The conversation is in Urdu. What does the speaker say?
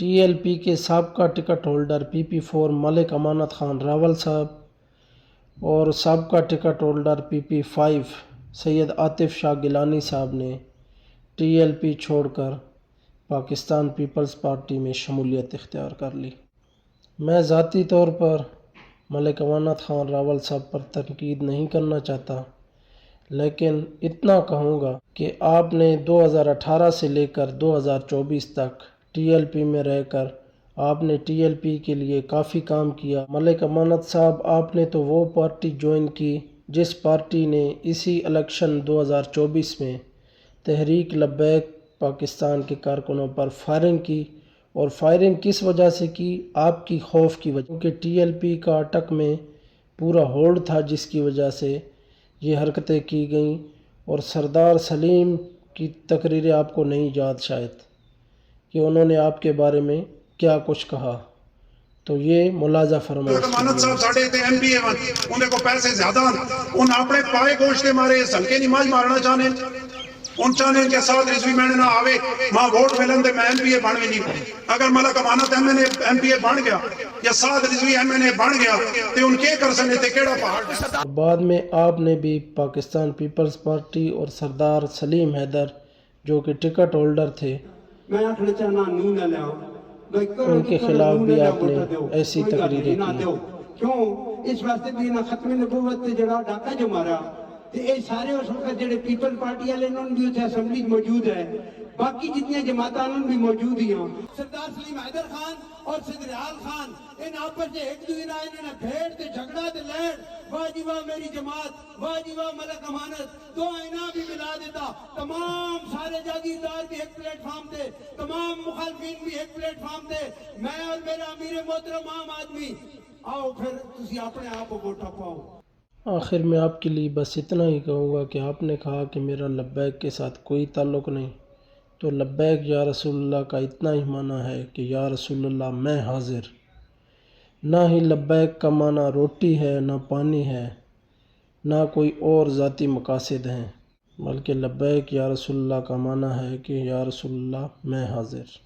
ٹی ایل پی کے سابقہ ٹکٹ ہولڈر PP4 ملک امانت خان راول صاحب اور سابقہ ٹکٹ ہولڈر PP5 سید عاطف شاہ گیلانی صاحب نے ٹی ایل پی چھوڑ کر پاکستان پیپلز پارٹی میں شمولیت اختیار کر لی۔ میں ذاتی طور پر ملک امانت خان راول صاحب پر تنقید نہیں کرنا چاہتا، لیکن اتنا کہوں گا کہ آپ نے 2018 سے لے کر 2024 تک ٹی ایل پی میں رہ کر آپ نے ٹی ایل پی کے لیے کافی کام کیا۔ ملک امانت صاحب، آپ نے تو وہ پارٹی جوائن کی جس پارٹی نے اسی الیکشن 2024 میں تحریک لبیک پاکستان کے کارکنوں پر فائرنگ کی، اور فائرنگ کس وجہ سے کی؟ آپ کی خوف کی وجہ، کیونکہ ٹی ایل پی کا اٹک میں پورا ہولڈ تھا جس کی وجہ سے یہ حرکتیں کی گئیں۔ اور سردار سلیم کی تقریریں آپ کو نہیں یاد شاید کہ انہوں نے آپ کے بارے میں کیا کچھ کہا، تو یہ ملاحظہ فرمائیں۔ امانت صاحب ساڑھے تے ایم پی انہیں کو پیسے زیادہ ان اپنے پائے گوشت کے مارے سلکے نماز مارنا چاہنے ان چاہنے کے ساتھ رضوی میں نہ آوے ماں ووٹ ملن دے میں ایم پی اے بن بھی نہیں۔ اگر ملک امانت ایم پی اے بن گیا یا ساتھ رضوی ایم این اے بن گیا تو ان کے کر سنے تے کیڑا پہاڑ۔ بعد میں آپ نے بھی پاکستان پیپلز پارٹی اور سردار سلیم حیدر جو کہ ٹکٹ ہولڈر تھے ان کے خلاف بھی آپ نے ایسی تقریریں کی۔ کیوں اس واسطے بھی نہ ختم نبوت تے جڑا ڈاکہ جو مارا تے اے سارے اس وقت جڑے پیپل پارٹی والے انہوں بھی اتنے اسمبلی موجود ہے، باقی جتنی جماعتاں انہوں بھی موجود ہی ہیں۔ سردار سلیم حیدر خان اور صدریال خان ان آپس سے ایک دوسرے انہوں نے بھیڑ تے جھگڑا تے لڑ، واہ جی واہ میری جماعت، واہ جی واہ ملک امانت، دو آئینہ بھی ملا دیتا، تمام سارے جاگیردار بھی ایک پلیٹ فارم تھے، تمام مخالفین بھی ایک پلیٹ فارم تھے، میں اور میرا امیر محترم عام آدمی، آؤ پھر تسی اپنے آپ کو ووٹا پاؤ۔ آخر میں آپ کے لیے بس اتنا ہی کہوں گا کہ آپ نے کہا کہ میرا لبیک کے ساتھ کوئی تعلق نہیں، تو لبیک یا رسول اللہ کا اتنا ہی معنی ہے کہ یا رسول اللہ میں حاضر، نہ ہی لبیک کا معنی روٹی ہے، نہ پانی ہے، نہ کوئی اور ذاتی مقاصد ہیں، بلکہ لبیک یا رسول اللہ کا معنی ہے کہ یا رسول اللہ میں حاضر۔